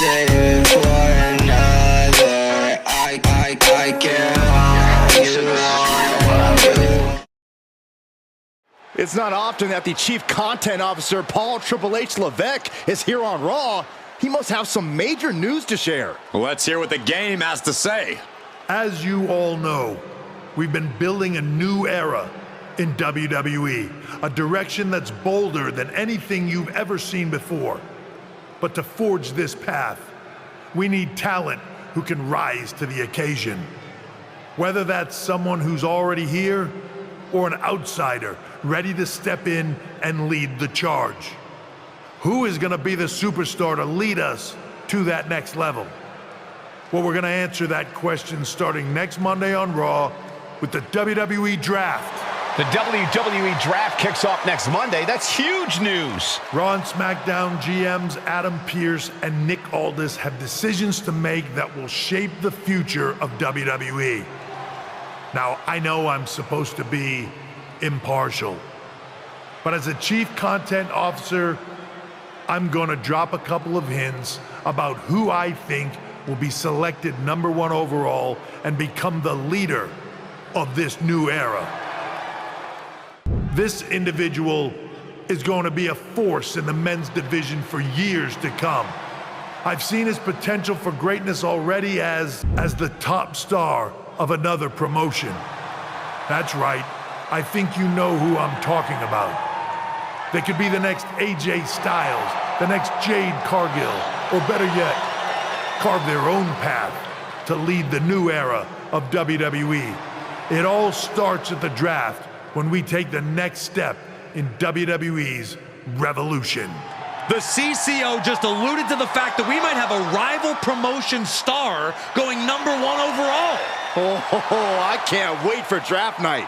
live for another. I give you what I really want. It's not often that the Chief Content Officer, Paul Triple H Levesque, is here on Raw. He must have some major news to share. Let's hear what the game has to say. As you all know, we've been building a new era in WWE, a direction that's bolder than anything you've ever seen before. But to forge this path, we need talent who can rise to the occasion. Whether that's someone who's already here or an outsider ready to step in and lead the charge. Who is going to be the superstar to lead us to that next level? Well, we're going to answer that question starting next Monday on Raw with the WWE Draft. The WWE Draft kicks off next Monday. That's huge news. Raw and SmackDown GMs Adam Pearce and Nick Aldis have decisions to make that will shape the future of WWE. Now, I know I'm supposed to be impartial, but as a Chief Content Officer, I'm gonna drop a couple of hints about who I think will be selected #1 overall and become the leader of this new era. This individual is going to be a force in the men's division for years to come. I've seen his potential for greatness already as the top star of another promotion. That's right, I think you know who I'm talking about. They could be the next AJ Styles, the next Jade Cargill, or better yet, carve their own path to lead the new era of WWE. It all starts at the draft when we take the next step in WWE's revolution. The CCO just alluded to the fact that we might have a rival promotion star going #1 overall. Oh, I can't wait for draft night.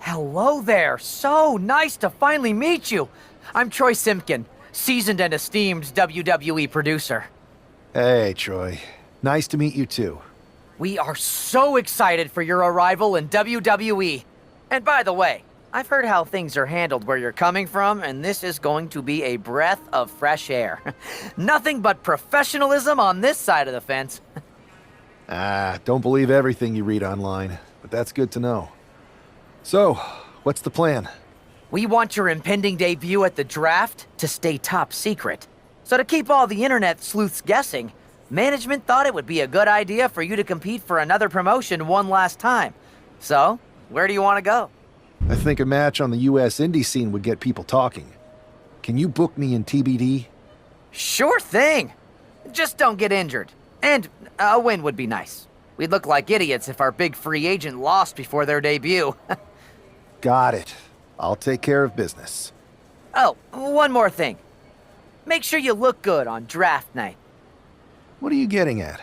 Hello there. So nice to finally meet you. I'm Troy Simpkin, seasoned and esteemed WWE producer. Hey, Troy. Nice to meet you too. We are so excited for your arrival in WWE. And by the way, I've heard how things are handled where you're coming from, and this is going to be a breath of fresh air. Nothing but professionalism on this side of the fence. Don't believe everything you read online, but that's good to know. So, what's the plan? We want your impending debut at the draft to stay top secret. So to keep all the internet sleuths guessing, management thought it would be a good idea for you to compete for another promotion one last time. So, where do you want to go? I think a match on the US indie scene would get people talking. Can you book me in TBD? Sure thing. Just don't get injured. And a win would be nice. We'd look like idiots if our big free agent lost before their debut. Got it. I'll take care of business. Oh, one more thing. Make sure you look good on draft night. What are you getting at?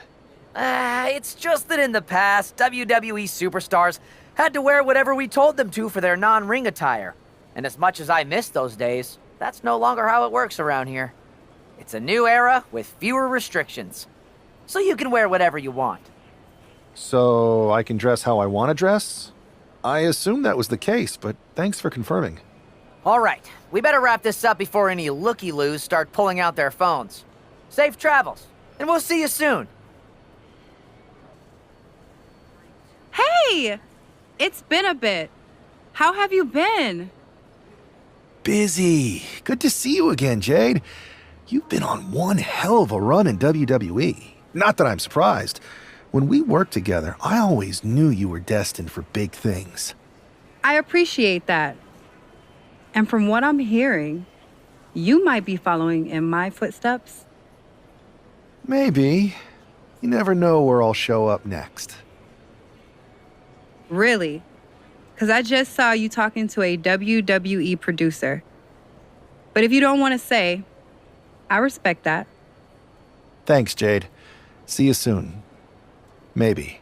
It's just that in the past, WWE superstars had to wear whatever we told them to for their non-ring attire. And as much as I miss those days, that's no longer how it works around here. It's a new era with fewer restrictions. So you can wear whatever you want. So I can dress how I want to dress? I assumed that was the case, but thanks for confirming. All right, we better wrap this up before any looky-loos start pulling out their phones. Safe travels, and we'll see you soon. Hey! It's been a bit. How have you been? Busy. Good to see you again, Jade. You've been on one hell of a run in WWE. Not that I'm surprised. When we worked together, I always knew you were destined for big things. I appreciate that. And from what I'm hearing, you might be following in my footsteps. Maybe. You never know where I'll show up next. Really? Because I just saw you talking to a WWE producer. But if you don't want to say, I respect that. Thanks, Jade. See you soon. Maybe.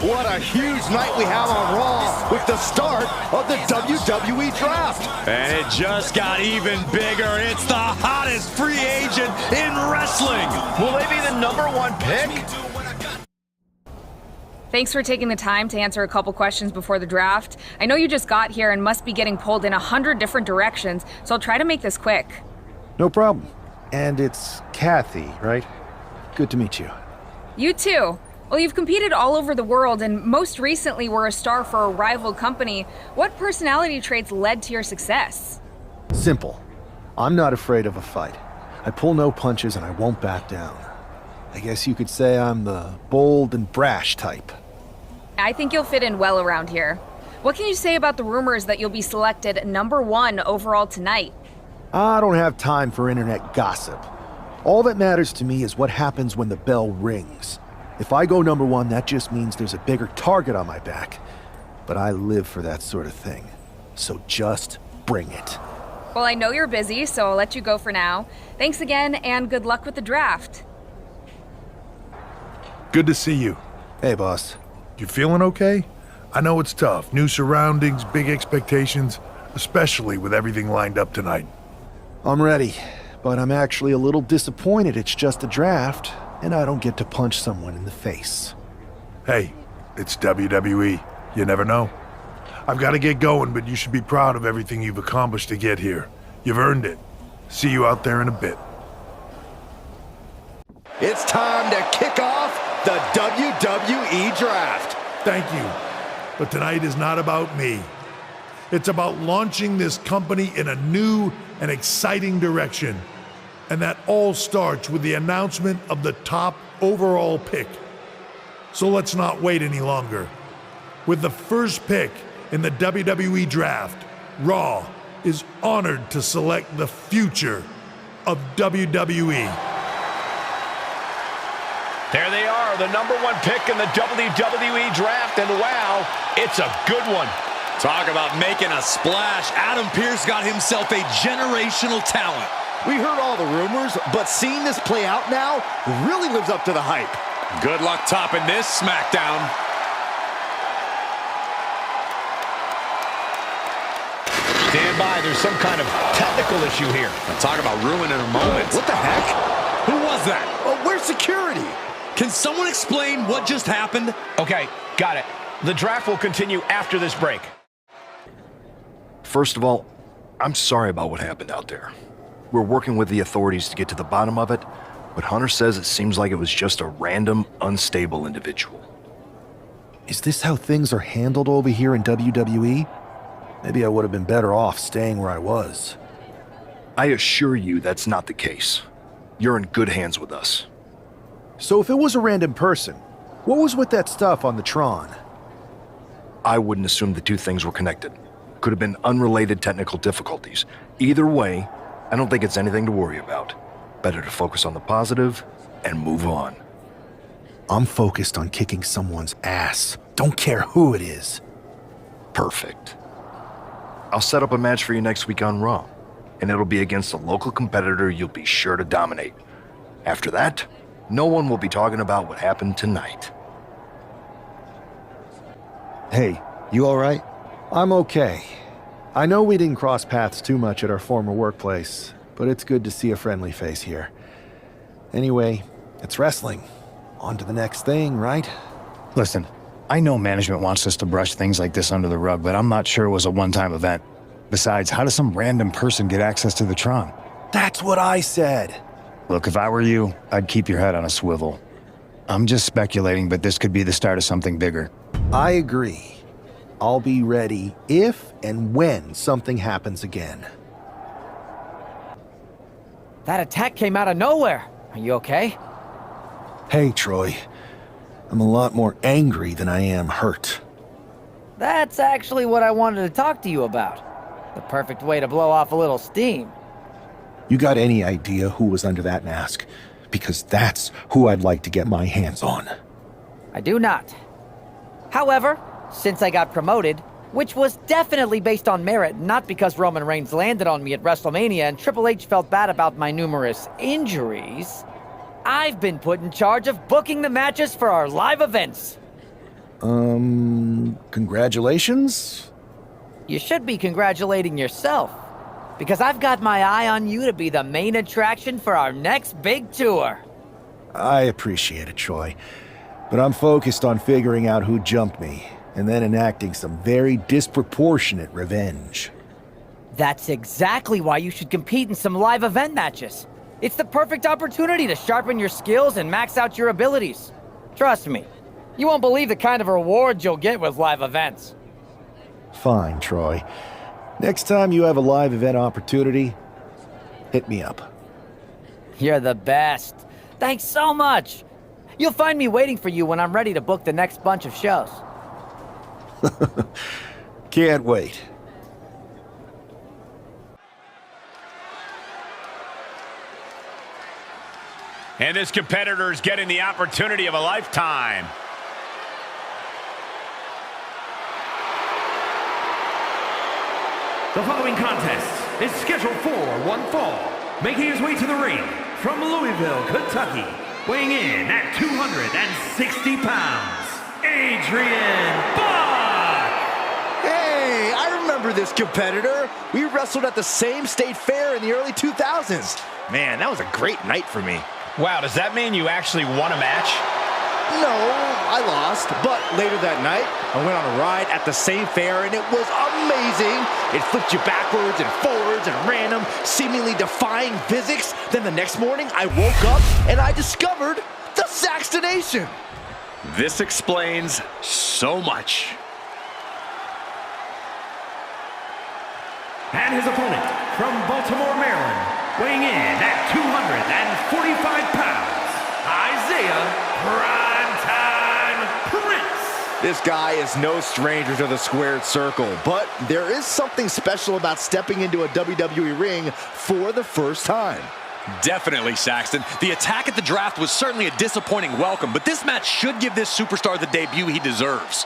What a huge night we have on Raw with the start of the WWE Draft. And it just got even bigger. It's the hottest free agent in wrestling. Will they be the #1 pick? Thanks for taking the time to answer a couple questions before the draft. I know you just got here and must be getting pulled in 100 different directions, so I'll try to make this quick. No problem. And it's Kathy, right? Good to meet you. You too. Well, you've competed all over the world and most recently were a star for a rival company. What personality traits led to your success? Simple. I'm not afraid of a fight. I pull no punches and I won't back down. I guess you could say I'm the bold and brash type. I think you'll fit in well around here. What can you say about the rumors that you'll be selected #1 overall tonight? I don't have time for internet gossip. All that matters to me is what happens when the bell rings. If I go #1, that just means there's a bigger target on my back. But I live for that sort of thing. So just bring it. Well, I know you're busy, so I'll let you go for now. Thanks again, and good luck with the draft. Good to see you. Hey, boss. You feeling okay? I know it's tough. New surroundings, big expectations, especially with everything lined up tonight. I'm ready, but I'm actually a little disappointed it's just a draft, and I don't get to punch someone in the face. Hey, it's WWE. You never know. I've got to get going, but you should be proud of everything you've accomplished to get here. You've earned it. See you out there in a bit. It's time to kick off the WWE Draft. Thank you. But tonight is not about me. It's about launching this company in a new and exciting direction. And that all starts with the announcement of the top overall pick. So let's not wait any longer. With the first pick in the WWE Draft, Raw is honored to select the future of WWE. There they are, the #1 pick in the WWE Draft, and wow, it's a good one. Talk about making a splash. Adam Pearce got himself a generational talent. We heard all the rumors, but seeing this play out now really lives up to the hype. Good luck topping this SmackDown. Stand by, there's some kind of technical issue here. Talk about ruining a moment. What the heck? Who was that? Oh, where's security? Can someone explain what just happened? Okay, got it. The draft will continue after this break. First of all, I'm sorry about what happened out there. We're working with the authorities to get to the bottom of it, but Hunter says it seems like it was just a random, unstable individual. Is this how things are handled over here in WWE? Maybe I would have been better off staying where I was. I assure you that's not the case. You're in good hands with us. So if it was a random person, what was with that stuff on the Tron? I wouldn't assume the two things were connected. Could have been unrelated technical difficulties. Either way, I don't think it's anything to worry about. Better to focus on the positive and move on. I'm focused on kicking someone's ass. Don't care who it is. Perfect. I'll set up a match for you next week on Raw, and it'll be against a local competitor you'll be sure to dominate. After that, no one will be talking about what happened tonight. Hey, you all right? I'm okay. I know we didn't cross paths too much at our former workplace, but it's good to see a friendly face here. Anyway, it's wrestling. On to the next thing, right? Listen, I know management wants us to brush things like this under the rug, but I'm not sure it was a one-time event. Besides, how does some random person get access to the Tron? That's what I said. Look, if I were you, I'd keep your head on a swivel. I'm just speculating, but this could be the start of something bigger. I agree. I'll be ready if and when something happens again. That attack came out of nowhere. Are you okay? Hey, Troy. I'm a lot more angry than I am hurt. That's actually what I wanted to talk to you about. The perfect way to blow off a little steam. You got any idea who was under that mask? Because that's who I'd like to get my hands on. I do not. However, since I got promoted, which was definitely based on merit, not because Roman Reigns landed on me at WrestleMania and Triple H felt bad about my numerous injuries, I've been put in charge of booking the matches for our live events. Congratulations? You should be congratulating yourself, because I've got my eye on you to be the main attraction for our next big tour. I appreciate it, Troy, but I'm focused on figuring out who jumped me, and then enacting some very disproportionate revenge. That's exactly why you should compete in some live event matches. It's the perfect opportunity to sharpen your skills and max out your abilities. Trust me, you won't believe the kind of rewards you'll get with live events. Fine, Troy. Next time you have a live event opportunity, hit me up. You're the best. Thanks so much. You'll find me waiting for you when I'm ready to book the next bunch of shows. Can't wait. And this competitor is getting the opportunity of a lifetime. The following contest is scheduled for one fall. Making his way to the ring from Louisville, Kentucky, weighing in at 260 pounds, Adrian Buck! Hey, I remember this competitor. We wrestled at the same state fair in the early 2000s. Man, that was a great night for me. Wow, does that mean you actually won a match? No, I lost, but later that night, I went on a ride at the same fair, and it was amazing. It flipped you backwards and forwards and random, seemingly defying physics. Then the next morning, I woke up, and I discovered the Saxtonation. This explains so much. And his opponent from Baltimore, Maryland, weighing in at 245 pounds, Isaiah Primetime Prince. This guy is no stranger to the squared circle, but there is something special about stepping into a WWE ring for the first time. Definitely, Saxton. The attack at the draft was certainly a disappointing welcome, but this match should give this superstar the debut he deserves.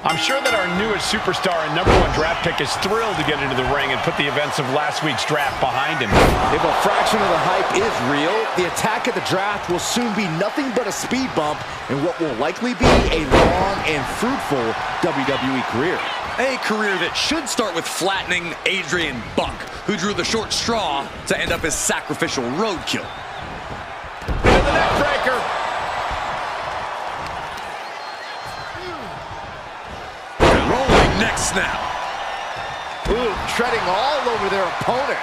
I'm sure that our newest superstar and #1 draft pick is thrilled to get into the ring and put the events of last week's draft behind him. If a fraction of the hype is real, the attack at the draft will soon be nothing but a speed bump in what will likely be a long and fruitful WWE career. A career that should start with flattening Adrian Buck, who drew the short straw to end up as sacrificial roadkill. Into the neck breaker. Rolling neck snap. Ooh, treading all over their opponent.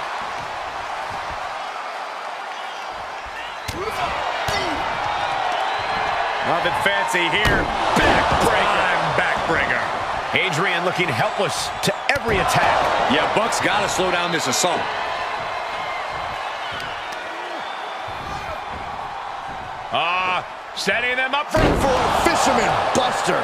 Nothing fancy here. Backbreaker. Adrian looking helpless to every attack. Yeah, Buck's got to slow down this assault. Setting them up for a fisherman buster.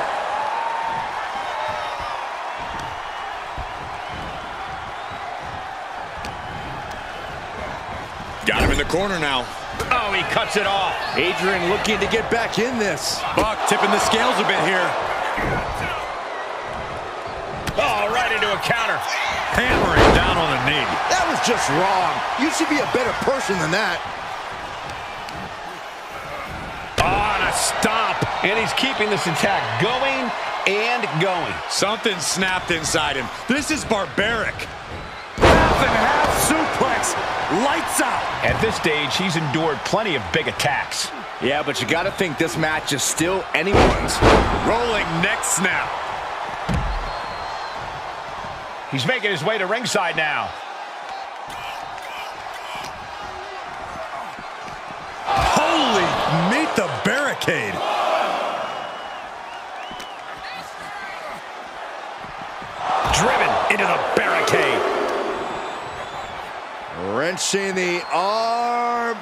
Got him in the corner now. Oh, he cuts it off. Adrian looking to get back in this. Buck tipping the scales a bit here. Oh, right into a counter. Hammering down on the knee. That was just wrong. You should be a better person than that. Oh, and a stomp. And he's keeping this attack going and going. Something snapped inside him. This is barbaric. Half and half suplex. Lights out. At this stage, he's endured plenty of big attacks. Yeah, but you got to think this match is still anyone's. Rolling neck snap. He's making his way to ringside now. Holy, meet the barricade. Driven into the barricade. Wrenching the arm.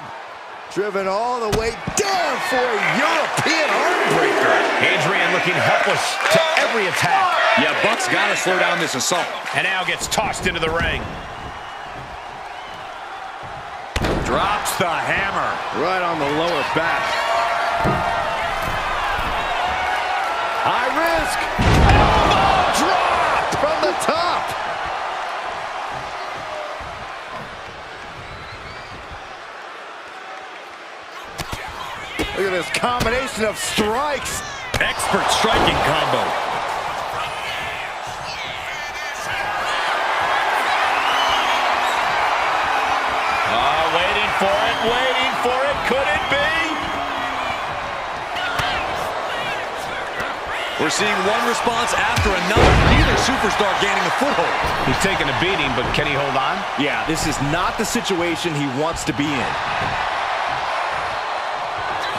Driven all the way down for a European armbreaker. Adrian looking helpless to every attack. Yeah, Buck's got to slow down this assault. And now gets tossed into the ring. Drops the hammer. Right on the lower back. High risk. Elbow drop from the top. Look at this combination of strikes. Expert striking combo. Waiting for it, waiting for it. Could it be? We're seeing one response after another. Neither superstar gaining a foothold. He's taking a beating, but can he hold on? Yeah, this is not the situation he wants to be in.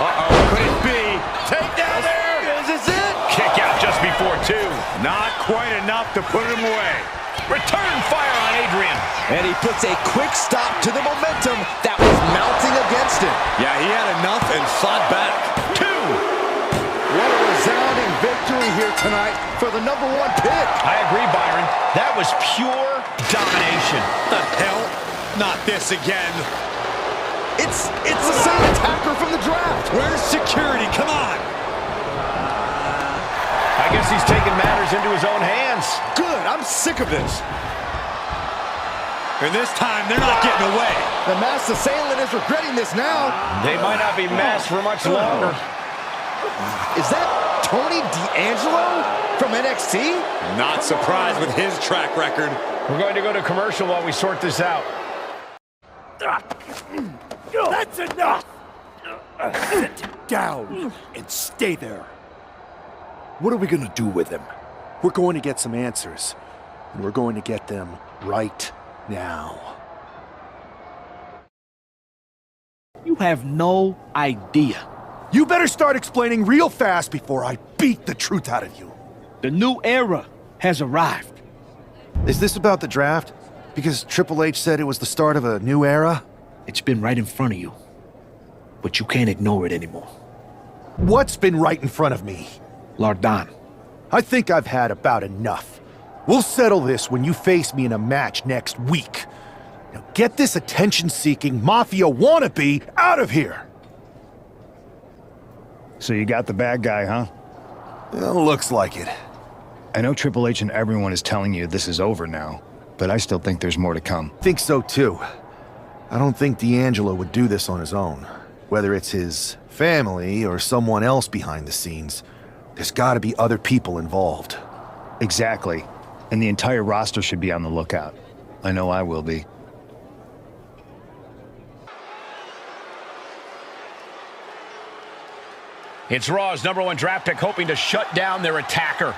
Uh-oh, could it be? Takedown there! Is this it? Kick out just before 2. Not quite enough to put him away. Return fire on Adrian. And he puts a quick stop to the momentum that was mounting against him. Yeah, he had enough and fought back. 2. What a resounding victory here tonight for the #1 pick. I agree, Byron. That was pure domination. The hell? Not this again. It's the same attacker from the draft. Where's security? Come on. I guess he's taking matters into his own hands. Good, I'm sick of this. And this time, they're not getting away. The masked assailant is regretting this now. They might not be masked for much longer. Is that Tony D'Angelo from NXT? Not surprised with his track record. We're going to go to commercial while we sort this out. That's enough! Sit down and stay there. What are we gonna do with him? We're going to get some answers, and we're going to get them right now. You have no idea. You better start explaining real fast before I beat the truth out of you. The new era has arrived. Is this about the draft? Because Triple H said it was the start of a new era? It's been right in front of you, but you can't ignore it anymore. What's been right in front of me? Lardan. I think I've had about enough. We'll settle this when you face me in a match next week. Now get this attention-seeking mafia wannabe out of here! So you got the bad guy, huh? Well, looks like it. I know Triple H and everyone is telling you this is over now, but I still think there's more to come. Think so too. I don't think D'Angelo would do this on his own. Whether it's his family or someone else behind the scenes, there's gotta be other people involved. Exactly. And the entire roster should be on the lookout. I know I will be. It's Raw's #1 draft pick hoping to shut down their attacker.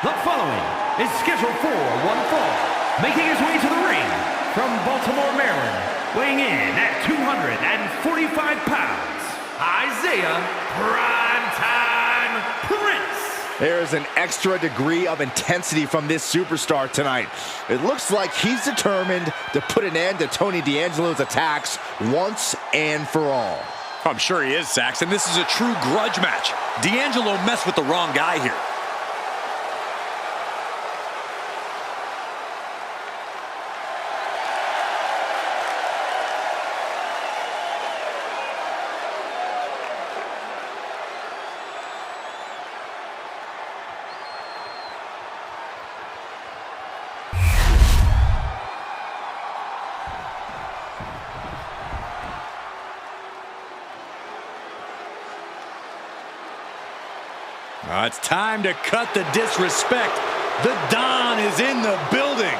The following is scheduled for one fall, making his way to the ring from Baltimore, Maryland, weighing in at 245 pounds, Isaiah Primetime Prince. There's an extra degree of intensity from this superstar tonight. It looks like he's determined to put an end to Tony D'Angelo's attacks once and for all. I'm sure he is, Saxon. This is a true grudge match. D'Angelo messed with the wrong guy here. It's time to cut the disrespect. The Don is in the building.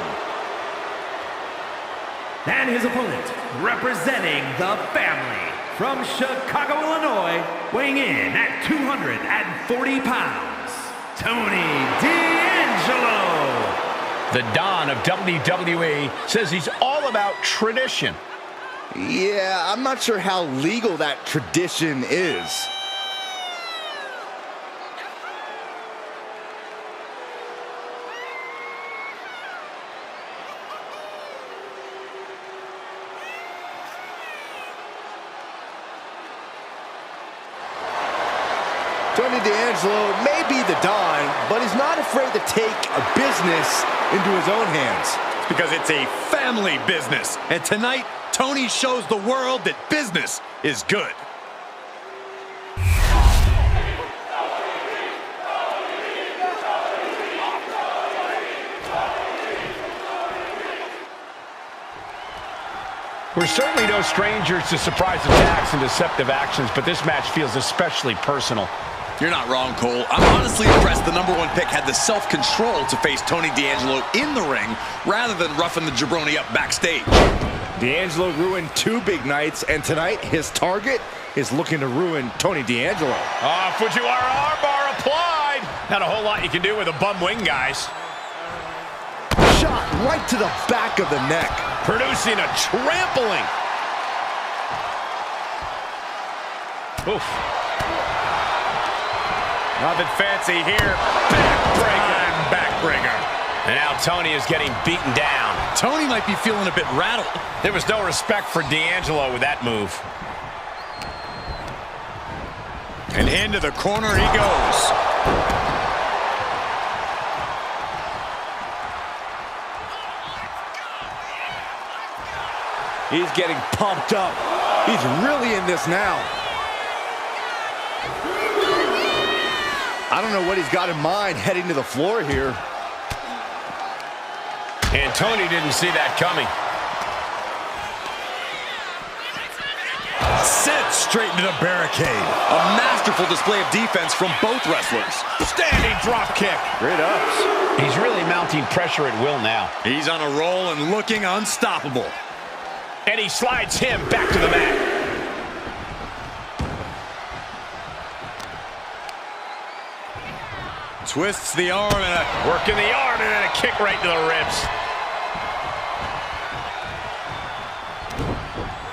And his opponent, representing the family, from Chicago, Illinois, weighing in at 240 pounds, Tony D'Angelo. The Don of WWE says he's all about tradition. Yeah, I'm not sure how legal that tradition is. Tony D'Angelo may be the Don, but he's not afraid to take a business into his own hands. It's because it's a family business. And tonight, Tony shows the world that business is good. We're certainly no strangers to surprise attacks and deceptive actions, but this match feels especially personal. You're not wrong, Cole. I'm honestly impressed the #1 pick had the self-control to face Tony D'Angelo in the ring rather than roughing the jabroni up backstage. D'Angelo ruined 2 big nights, and tonight his target is looking to ruin Tony D'Angelo. Fujiwara armbar applied. Not a whole lot you can do with a bum wing, guys. Shot right to the back of the neck, producing a trampling. Oof. Nothing fancy here. Backbreaker. Backbreaker. And now Tony is getting beaten down. Tony might be feeling a bit rattled. There was no respect for D'Angelo with that move. And into the corner he goes. He's getting pumped up. He's really in this now. I don't know what he's got in mind heading to the floor here. And Tony didn't see that coming. Sits straight into the barricade. A masterful display of defense from both wrestlers. Standing drop kick. Great ups. He's really mounting pressure at will now. He's on a roll and looking unstoppable. And he slides him back to the mat. Twists the arm and working the arm and then a kick right to the ribs.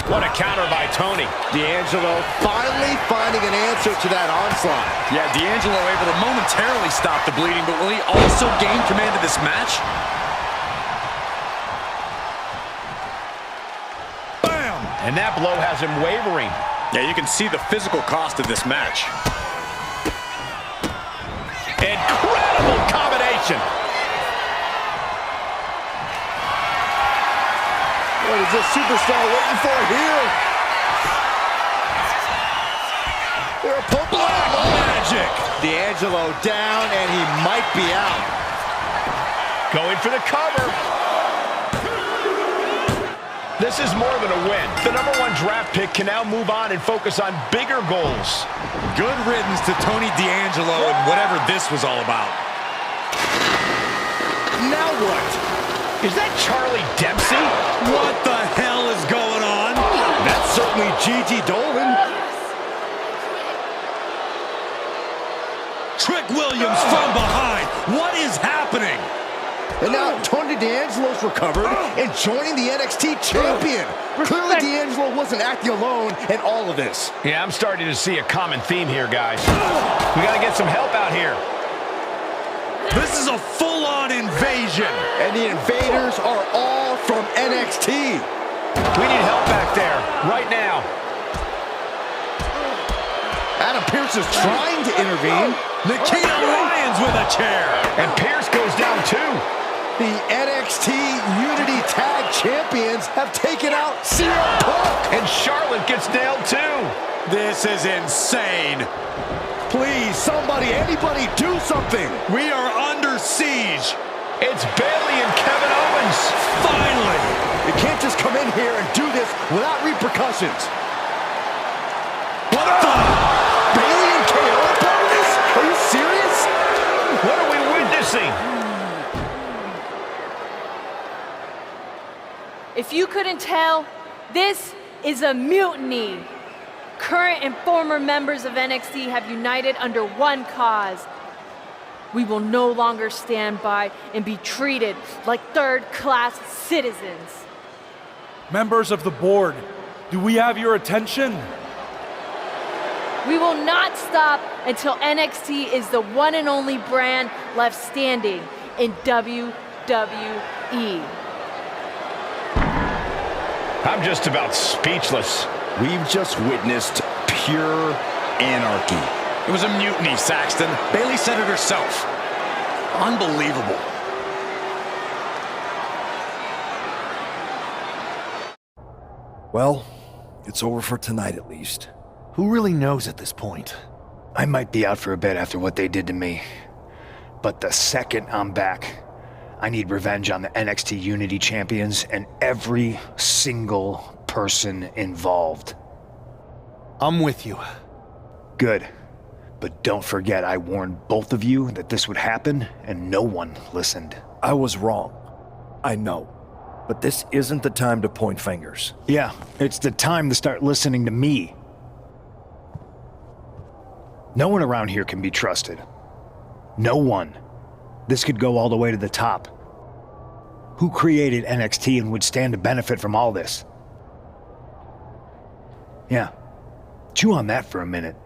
What a counter by Tony. D'Angelo finally finding an answer to that onslaught. Yeah, D'Angelo able to momentarily stop the bleeding, but will he also gain command of this match? Bam! And that blow has him wavering. Yeah, you can see the physical cost of this match. Incredible combination. What is this superstar waiting for here? They're pulling magic. D'Angelo down, and he might be out. Going for the cover. This is more than a win. The #1 draft pick can now move on and focus on bigger goals. Good riddance to Tony D'Angelo and whatever this was all about. Now what? Is that Charlie Dempsey? What the hell is going on? That's certainly Gigi Dolan. Trick Williams from behind. What is happening? And now Tony D'Angelo's recovered and joining the NXT champion. Clearly D'Angelo wasn't acting alone in all of this. Yeah, I'm starting to see a common theme here, guys. We got to get some help out here. This is a full-on invasion. And the invaders are all from NXT. We need help back there, right now. Adam Pearce is trying to intervene. Nikita Lyons with a chair. And Pearce goes down too. The NXT Unity Tag Champions have taken out CM Punk. And Charlotte gets nailed too. This is insane. Please, somebody, anybody, do something. We are under siege. It's Bayley and Kevin Owens. Finally. You can't just come in here and do this without repercussions. What the? Bayley and KO about this? Are you serious? What are we witnessing? If you couldn't tell, this is a mutiny. Current and former members of NXT have united under one cause. We will no longer stand by and be treated like third-class citizens. Members of the board, do we have your attention? We will not stop until NXT is the one and only brand left standing in WWE. I'm just about speechless. We've just witnessed pure anarchy. It was a mutiny, Saxton. Bayley said it herself. Unbelievable. Well, it's over for tonight at least. Who really knows at this point? I might be out for a bit after what they did to me. But the second I'm back, I need revenge on the NXT Unity Champions and every single person involved. I'm with you. Good. But don't forget I warned both of you that this would happen, and no one listened. I was wrong. I know. But this isn't the time to point fingers. Yeah, it's the time to start listening to me. No one around here can be trusted. No one. This could go all the way to the top. Who created NXT and would stand to benefit from all this? Yeah. Chew on that for a minute.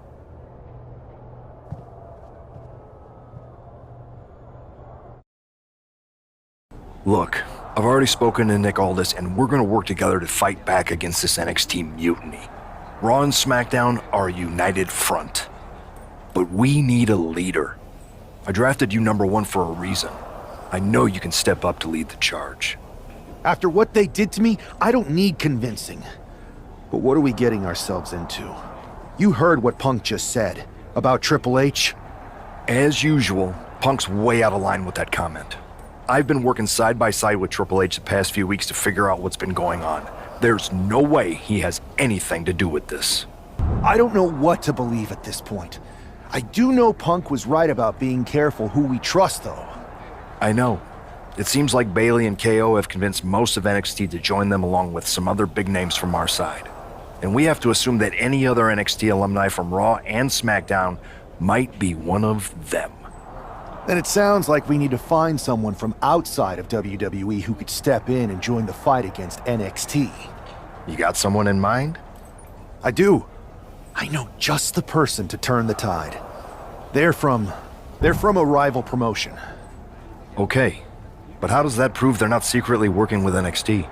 Look, I've already spoken to Nick Aldis, and we're gonna work together to fight back against this NXT mutiny. Raw and SmackDown are a united front. But we need a leader. I drafted you #1 for a reason. I know you can step up to lead the charge. After what they did to me, I don't need convincing. But what are we getting ourselves into? You heard what Punk just said about Triple H. As usual, Punk's way out of line with that comment. I've been working side by side with Triple H the past few weeks to figure out what's been going on. There's no way he has anything to do with this. I don't know what to believe at this point. I do know Punk was right about being careful who we trust, though. I know. It seems like Bayley and KO have convinced most of NXT to join them along with some other big names from our side. And we have to assume that any other NXT alumni from Raw and SmackDown might be one of them. Then it sounds like we need to find someone from outside of WWE who could step in and join the fight against NXT. You got someone in mind? I do. I know just the person to turn the tide. They're from a rival promotion. Okay, but how does that prove they're not secretly working with NXT?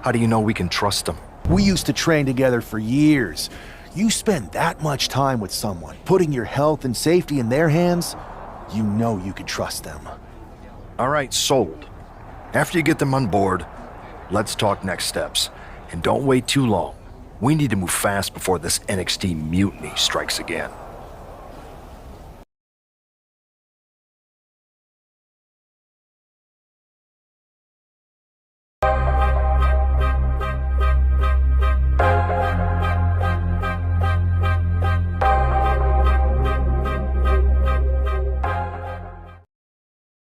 How do you know we can trust them? We used to train together for years. You spend that much time with someone, putting your health and safety in their hands, you know you can trust them. All right, sold. After you get them on board, let's talk next steps. And don't wait too long. We need to move fast before this NXT mutiny strikes again.